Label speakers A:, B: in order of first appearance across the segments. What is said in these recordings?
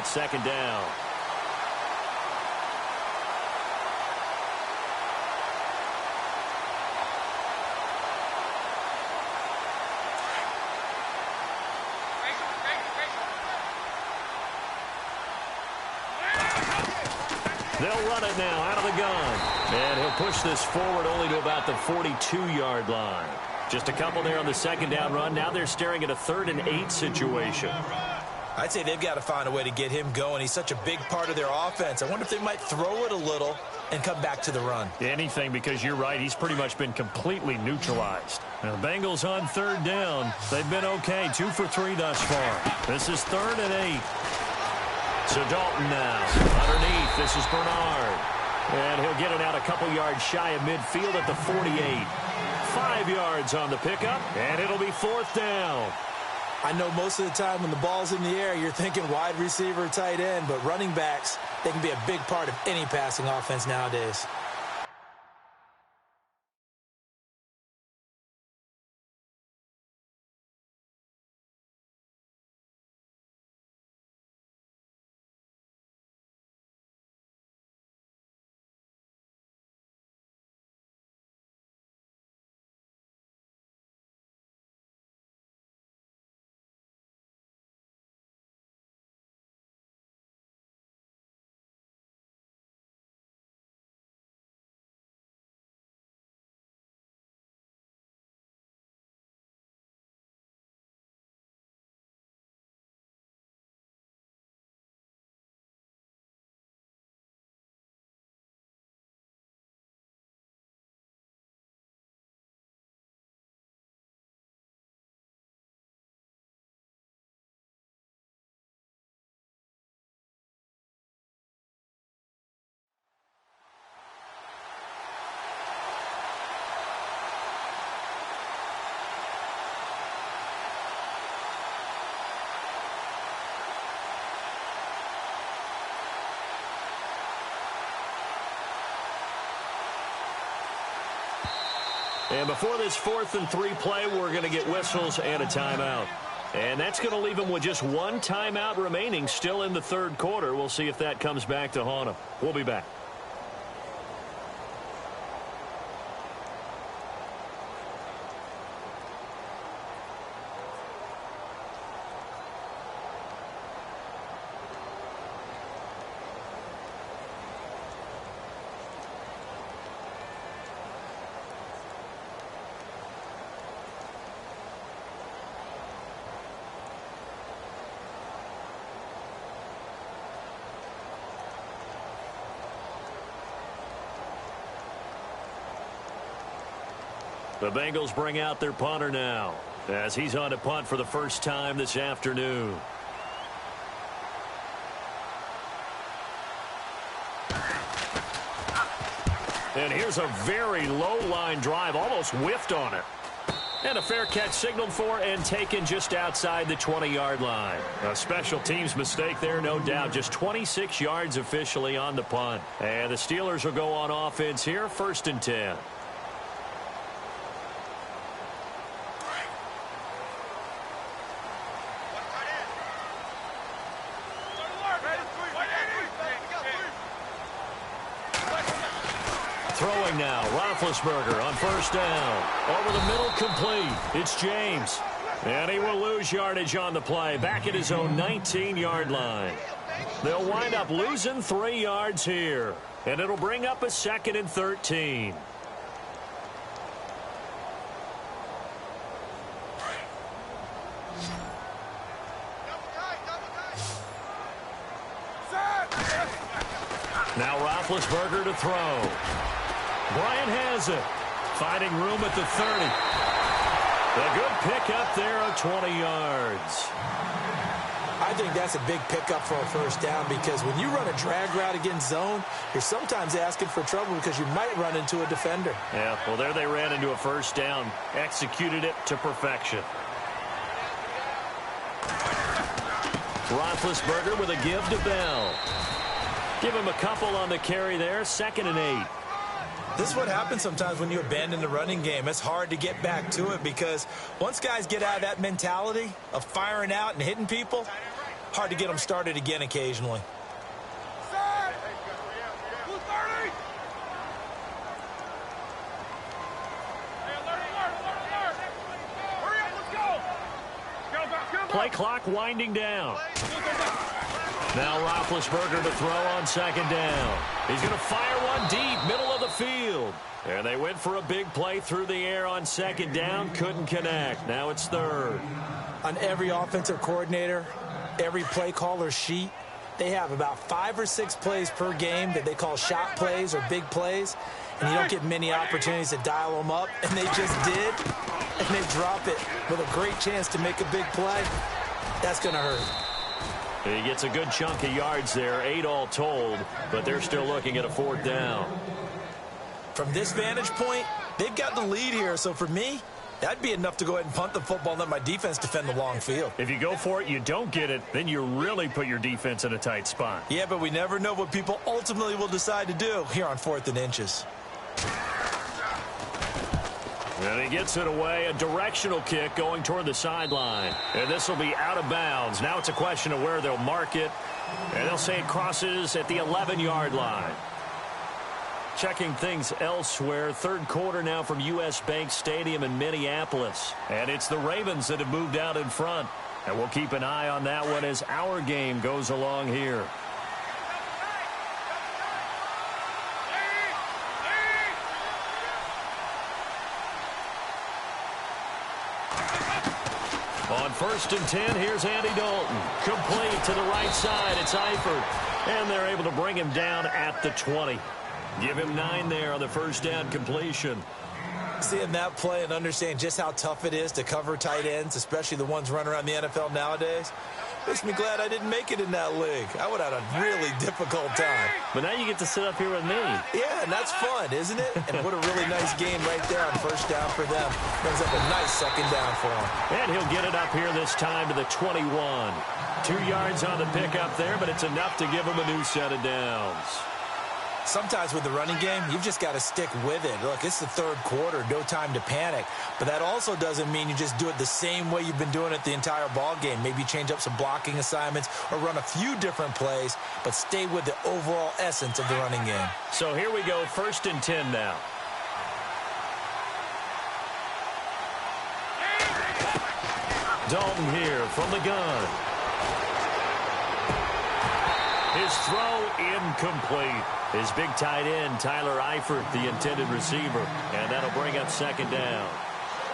A: it's second down. They'll run it now out of the gun. And he'll push this forward only to about the 42-yard line. Just a couple there on the second down run. Now they're staring at a 3rd and 8 situation.
B: I'd say they've got to find a way to get him going. He's such a big part of their offense. I wonder if they might throw it a little and come back to the run.
A: Anything, because you're right. He's pretty much been completely neutralized. Now, the Bengals on 3rd down. They've been okay. 2 for 3 thus far. This is 3rd and 8. So Dalton now. Underneath, this is Bernard. And he'll get it out a couple yards shy of midfield at the 48. 5 yards on the pickup, and it'll be 4th down.
B: I know most of the time when the ball's in the air, you're thinking wide receiver, tight end, but running backs, they can be a big part of any passing offense nowadays.
A: And before this 4th and 3 play, we're going to get whistles and a timeout. And that's going to leave them with just 1 timeout remaining still in the 3rd quarter. We'll see if that comes back to haunt them. We'll be back. The Bengals bring out their punter now as he's on to punt for the first time this afternoon. And here's a very low line drive, almost whiffed on it. And a fair catch signaled for and taken just outside the 20-yard line. A special teams mistake there, no doubt. Just 26 yards officially on the punt. And the Steelers will go on offense here, 1st and 10. Throwing now, Roethlisberger on 1st down. Over the middle, complete. It's James. And he will lose yardage on the play, back at his own 19-yard line. They'll wind up losing 3 yards here. And it'll bring up a 2nd and 13. Now Roethlisberger to throw. Bryant has it. Finding room at the 30. A good pickup there of 20 yards.
B: I think that's a big pickup for a 1st down because when you run a drag route against zone, you're sometimes asking for trouble because you might run into a defender.
A: Yeah, well, there they ran into a 1st down. Executed it to perfection. Roethlisberger with a give to Bell. Give him a couple on the carry there. 2nd and 8.
B: This is what happens sometimes when you abandon the running game. It's hard to get back to it because once guys get out of that mentality of firing out and hitting people, Hard to get them started again occasionally.
A: Play clock winding down. Now Roethlisberger to throw on second down. He's going to fire one deep, middle of the field. And they went for a big play through the air on second down. Couldn't connect. Now it's third.
B: On every offensive coordinator, every play caller sheet, they have about 5 or 6 plays per game that they call shot plays or big plays. And you don't get many opportunities to dial them up. And they just did. And they drop it with a great chance to make a big play. That's going to hurt.
A: He gets a good chunk of yards there, 8 all told, but they're still looking at a fourth down.
B: From this vantage point, they've got the lead here. So for me, that'd be enough to go ahead and punt the football and let my defense defend the long field.
A: If you go for it, you don't get it, then you really put your defense in a tight spot.
B: Yeah, but we never know what people ultimately will decide to do here on 4th and inches.
A: And he gets it away, a directional kick going toward the sideline. And this will be out of bounds. Now it's a question of where they'll mark it. And they'll say it crosses at the 11-yard line. Checking things elsewhere. Third quarter now from U.S. Bank Stadium in Minneapolis. And it's the Ravens that have moved out in front. And we'll keep an eye on that one as our game goes along here. On 1st and 10, here's Andy Dalton. Complete to the right side. It's Eifert. And they're able to bring him down at the 20. Give him 9 there on the first down completion.
B: Seeing that play and understand just how tough it is to cover tight ends, especially the ones running around the NFL nowadays, makes me glad I didn't make it in that league. I would have had a really difficult time.
A: But now you get to sit up here with me.
B: Yeah, and that's fun, isn't it? And what a really nice game right there on first down for them. Brings up a nice second down for him.
A: And he'll get it up here this time to the 21. 2 yards on the pickup there, but it's enough to give him a new set of downs.
B: Sometimes with the running game, you've just got to stick with it. Look, it's the third quarter, no time to panic. But that also doesn't mean you just do it the same way you've been doing it the entire ball game. Maybe change up some blocking assignments or run a few different plays, but stay with the overall essence of the running game.
A: So here we go, 1st and 10 now. Dalton here from the gun. His throw incomplete. His big tight end, Tyler Eifert, the intended receiver. And that'll bring up second down.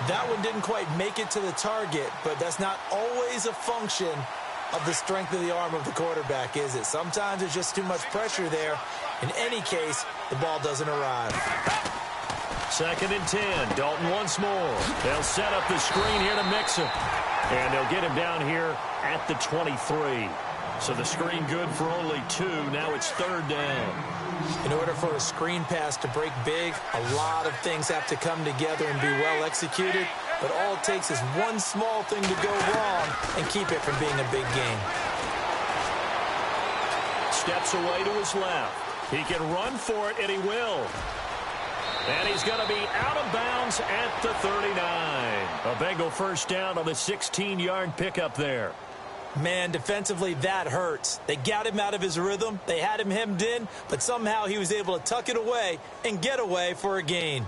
B: That one didn't quite make it to the target, but that's not always a function of the strength of the arm of the quarterback, is it? Sometimes there's just too much pressure there. In any case, the ball doesn't arrive.
A: 2nd and 10. Dalton once more. They'll set up the screen here to mix him. And they'll get him down here at the 23. So the screen good for only 2. Now it's 3rd down.
B: In order for a screen pass to break big, a lot of things have to come together and be well executed. But all it takes is one small thing to go wrong and keep it from being a big game.
A: Steps away to his left. He can run for it, and he will. And he's going to be out of bounds at the 39. A Bengal first down on the 16-yard pickup there.
B: Man, defensively, that hurts. They got him out of his rhythm. They had him hemmed in, but somehow he was able to tuck it away and get away for a gain.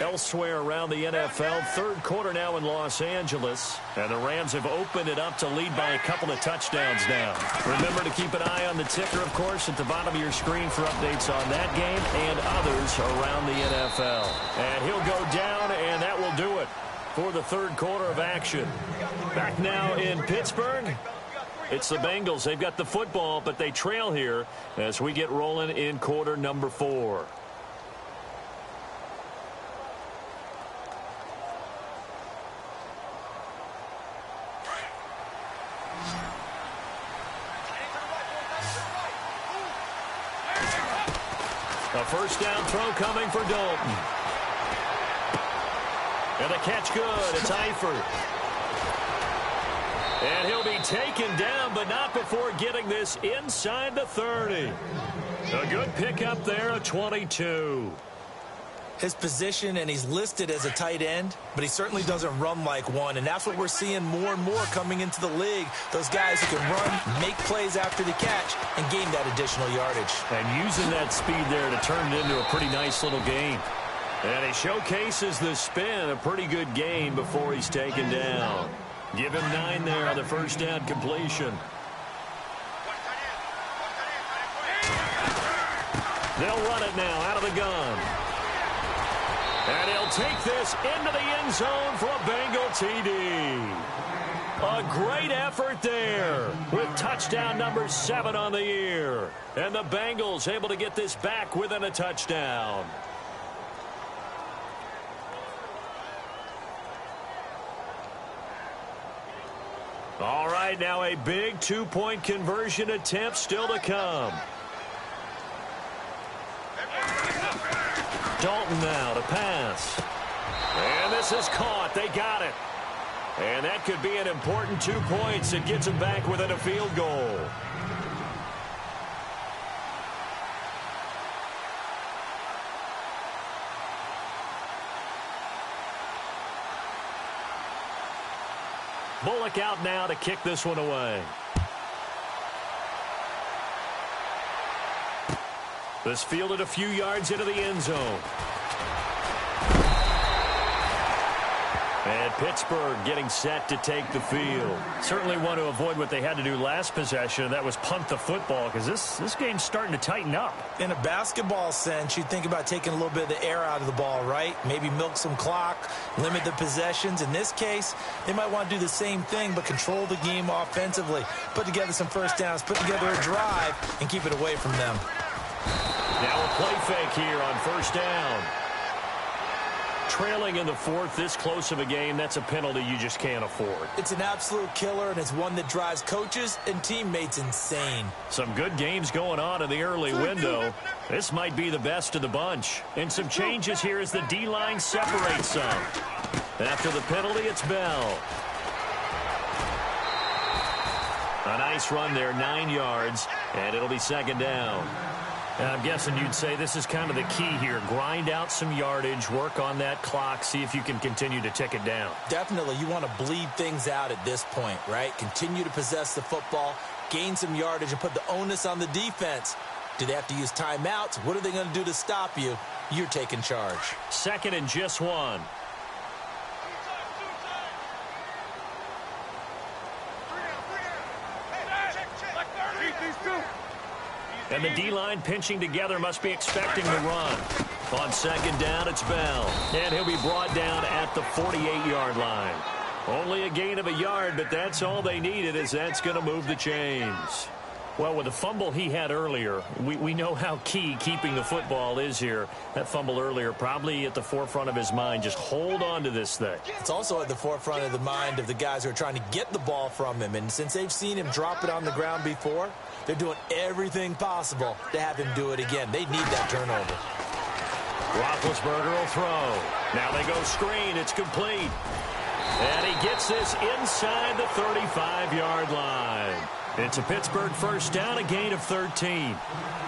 A: Elsewhere around the NFL, third quarter now in Los Angeles. And the Rams have opened it up to lead by a couple of touchdowns now. Remember to keep an eye on the ticker, of course, at the bottom of your screen for updates on that game and others around the NFL. And he'll go down, and that will do it for the third quarter of action. Back now in Pittsburgh, it's the Bengals. They've got the football, but they trail here as we get rolling in quarter number 4. A first down throw coming for Dalton. And the catch good. It's Eifert. And he'll be taken down, but not before getting this inside the 30. A good pickup there, a 22.
B: his position, and he's listed as a tight end, but he certainly doesn't run like one, and that's what we're seeing more and more coming into the league. Those guys who can run, make plays after the catch, and gain that additional yardage.
A: And using that speed there to turn it into a pretty nice little game. And he showcases the spin, a pretty good gain before he's taken down. Give him 9 there on the first down completion. They'll run it now out of the gun. And he'll take this into the end zone for a Bengal TD. A great effort there with touchdown number 7 on the year. And the Bengals able to get this back within a touchdown. All right, now a big 2-point conversion attempt still to come. Dalton now to pass. And this is caught. They got it. And that could be an important 2 points. It gets them back within a field goal. Bullock out now to kick this one away. This fielded a few yards into the end zone. And Pittsburgh getting set to take the field. Certainly want to avoid what they had to do last possession, and that was punt the football, because this game's starting to tighten up.
B: In a basketball sense, you think about taking a little bit of the air out of the ball, right? Maybe milk some clock, limit the possessions. In this case, they might want to do the same thing, but control the game offensively. Put together some first downs, put together a drive, and keep it away from them.
A: Now a play fake here on first down. Trailing in the fourth, this close of a game, that's a penalty you just can't afford.
B: It's an absolute killer, and it's one that drives coaches and teammates insane.
A: Some good games going on in the early window. This might be the best of the bunch. And some changes here as the D-line separates some. After the penalty, it's Bell. A nice run there, 9 yards, and it'll be second down. And I'm guessing you'd say this is kind of the key here. Grind out some yardage, work on that clock, see if you can continue to tick it down.
B: Definitely. You want to bleed things out at this point, right? Continue to possess the football, gain some yardage, and put the onus on the defense. Do they have to use timeouts? What are they going to do to stop you? You're taking charge.
A: Second and just 1. And the D-line pinching together must be expecting the run. On second down, it's Bell. And he'll be brought down at the 48-yard line. Only a gain of a yard, but that's all they needed, as that's going to move the chains. Well, with the fumble he had earlier, we know how key keeping the football is here. That fumble earlier probably at the forefront of his mind. Just hold on to this thing.
B: It's also at the forefront of the mind of the guys who are trying to get the ball from him. And since they've seen him drop it on the ground before, they're doing everything possible to have him do it again. They need that turnover.
A: Roethlisberger will throw. Now they go screen. It's complete. And he gets this inside the 35-yard line. It's a Pittsburgh first down, a gain of 13.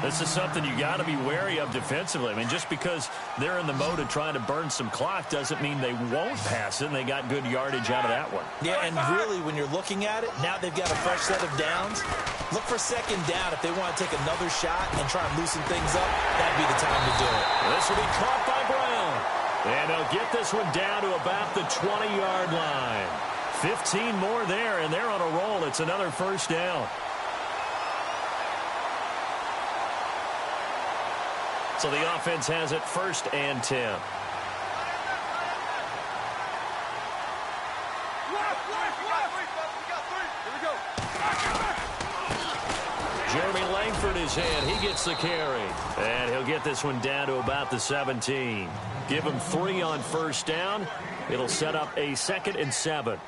A: This is something you got to be wary of defensively. I mean, just because they're in the mode of trying to burn some clock doesn't mean they won't pass it, and they got good yardage out of that one.
B: Yeah, and really, when you're looking at it, now they've got a fresh set of downs. Look for second down. If they want to take another shot and try and loosen things up, that'd be the time to do it.
A: This will be caught by Brown. And they'll get this one down to about the 20-yard line. 15 more there, and they're on a roll. It's another first down. So the offense has it first and 10. Jeremy Langford is in. He gets the carry. And he'll get this one down to about the 17. Give him 3 on first down. It'll set up a 2nd and 7.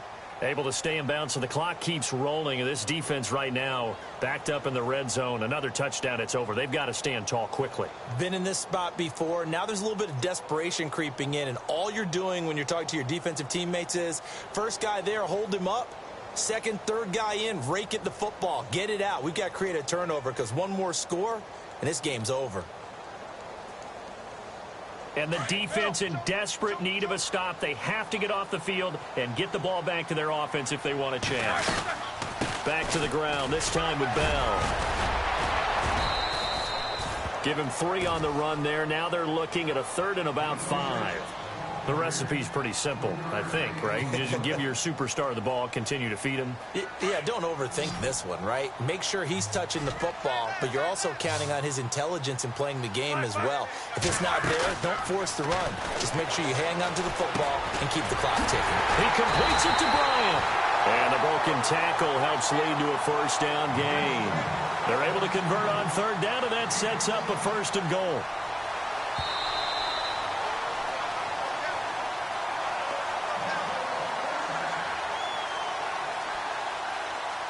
A: Able to stay in bounds, so the clock keeps rolling. And this defense right now backed up in the red zone. Another touchdown, it's over. They've got to stand tall quickly.
B: Been in this spot before. Now there's a little bit of desperation creeping in. And all you're doing when you're talking to your defensive teammates is, first guy there, hold him up. Second, third guy in, rake at the football. Get it out. We've got to create a turnover because one more score, and this game's over.
A: And the defense in desperate need of a stop. They have to get off the field and get the ball back to their offense if they want a chance. Back to the ground, this time with Bell. Give him 3 on the run there. Now they're looking at a 3rd and about 5. The recipe's pretty simple, I think, right? Just give your superstar the ball, continue to feed him.
B: Yeah, don't overthink this one, right? Make sure he's touching the football, but you're also counting on his intelligence in playing the game as well. If it's not there, don't force the run. Just make sure you hang on to the football and keep the clock ticking.
A: He completes it to Bryant. And the broken tackle helps lead to a 1st down gain. They're able to convert on 3rd down, and that sets up a 1st and goal.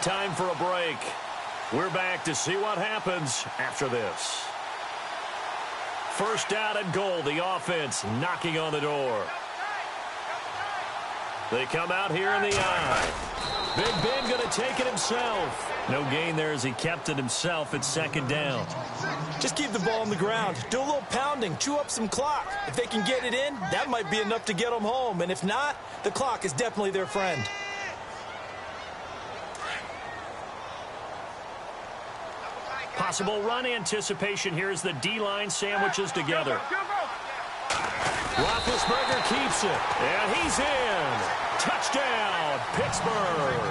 A: Time for a break. We're back to see what happens after this. 1st down and goal. The offense knocking on the door. They come out here in the eye. Big Ben going to take it himself. No gain there as he kept it himself at 2nd down.
B: Just keep the ball on the ground. Do a little pounding. Chew up some clock. If they can get it in, that might be enough to get them home. And if not, the clock is definitely their friend.
A: Possible run anticipation here as the D-line sandwiches together. Roethlisberger keeps it, and he's in. Touchdown, Pittsburgh.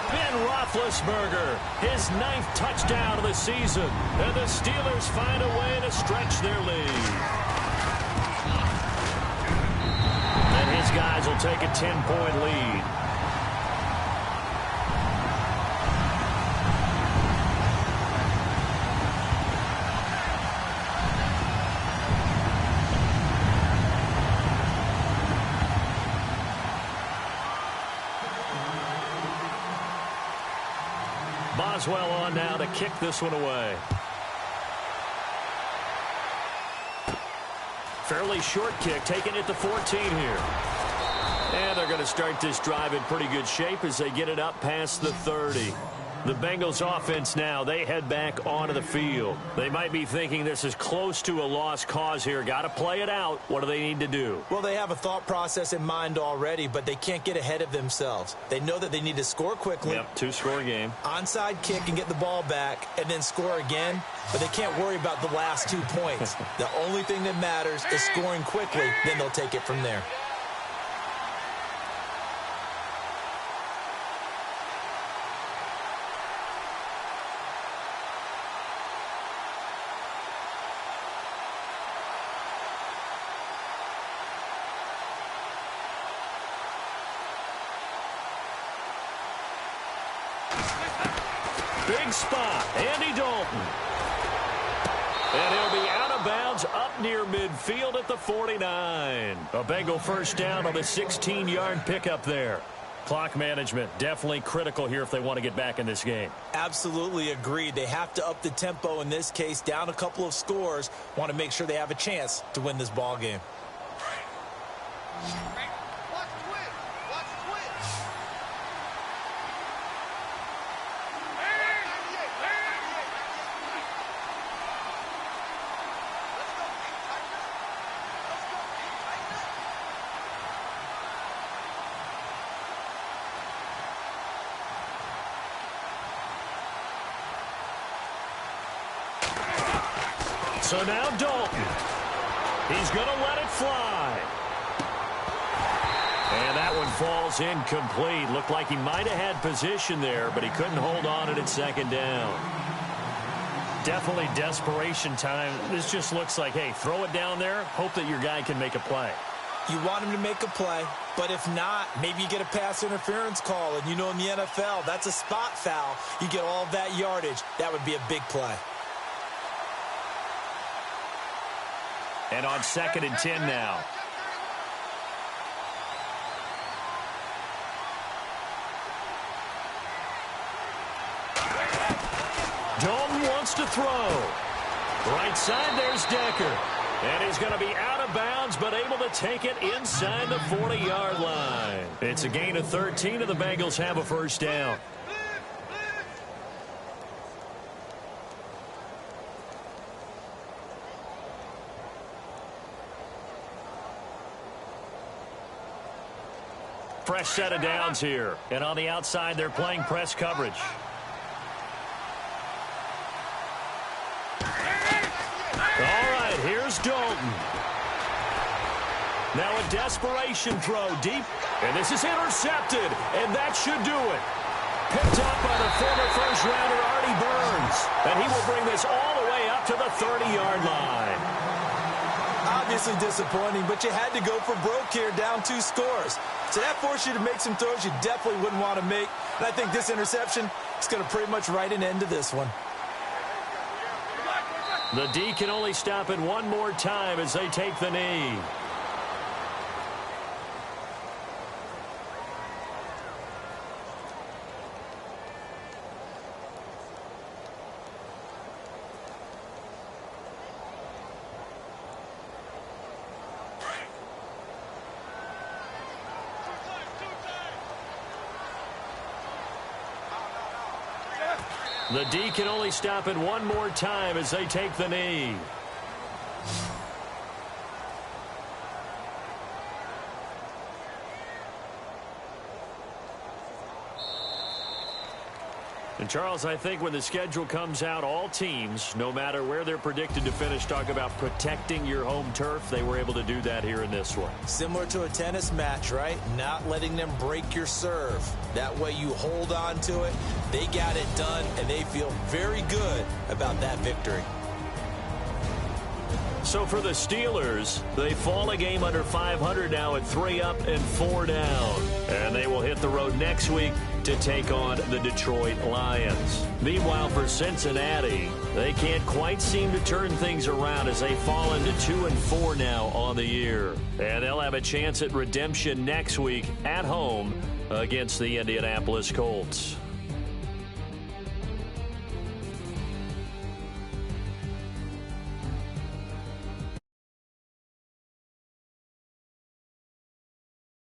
A: Ben Roethlisberger, his 9th touchdown of the season, and the Steelers find a way to stretch their lead. And his guys will take a 10-point lead. Boswell on now to kick this one away. Fairly short kick, taking it to 14 here. And they're going to start this drive in pretty good shape as they get it up past the 30. The Bengals offense now, they head back onto the field. They might be thinking this is close to a lost cause here. Got to play it out. What do they need to do?
B: Well, they have a thought process in mind already, but they can't get ahead of themselves. They know that they need to score quickly.
A: Yep, 2-score game.
B: Onside kick and get the ball back and then score again, but they can't worry about the last 2 points. The only thing that matters is scoring quickly, then they'll take it from there.
A: Big spot, Andy Dalton. And he'll be out of bounds up near midfield at the 49. A Bengal 1st down on the 16-yard pickup there. Clock management definitely critical here if they want to get back in this game.
B: Absolutely agreed. They have to up the tempo in this case, down a couple of scores. Want to make sure they have a chance to win this ball game.
A: So now Dalton. He's going to let it fly. And that one falls incomplete. Looked like he might have had position there, but he couldn't hold on it at 2nd down. Definitely desperation time. This just looks like, hey, throw it down there, hope that your guy can make a play.
B: You want him to make a play, but if not, maybe you get a pass interference call. And you know in the NFL, that's a spot foul. You get all of that yardage. That would be a big play.
A: And on 2nd and 10 now. Dalton wants to throw. Right side, there's Decker. And he's going to be out of bounds, but able to take it inside the 40-yard line. It's a gain of 13, and the Bengals have a 1st down. fresh set of downs here. And on the outside, they're playing press coverage. All right, here's Dalton. Now a desperation throw deep, and this is intercepted, and that should do it. Picked up by the former first-rounder Artie Burns, and he will bring this all the way up to the 30-yard line.
B: Obviously disappointing, but you had to go for broke here, down 2 scores. So that forced you to make some throws you definitely wouldn't want to make. And I think this interception is going to pretty much write an end to this one.
A: The D can only stop it one more time as they take the knee. The D can only stop it one more time as they take the knee. And, Charles, I think when the schedule comes out, all teams, no matter where they're predicted to finish, talk about protecting your home turf. They were able to do that here in this one.
B: Similar to a tennis match, right? Not letting them break your serve. That way you hold on to it. They got it done, and they feel very good about that victory.
A: So for the Steelers, they fall a game under 500 now at 3 up and 4 down. And they will hit the road next week to take on the Detroit Lions. Meanwhile, for Cincinnati, they can't quite seem to turn things around as they fall into 2 and 4 now on the year. And they'll have a chance at redemption next week at home against the Indianapolis Colts.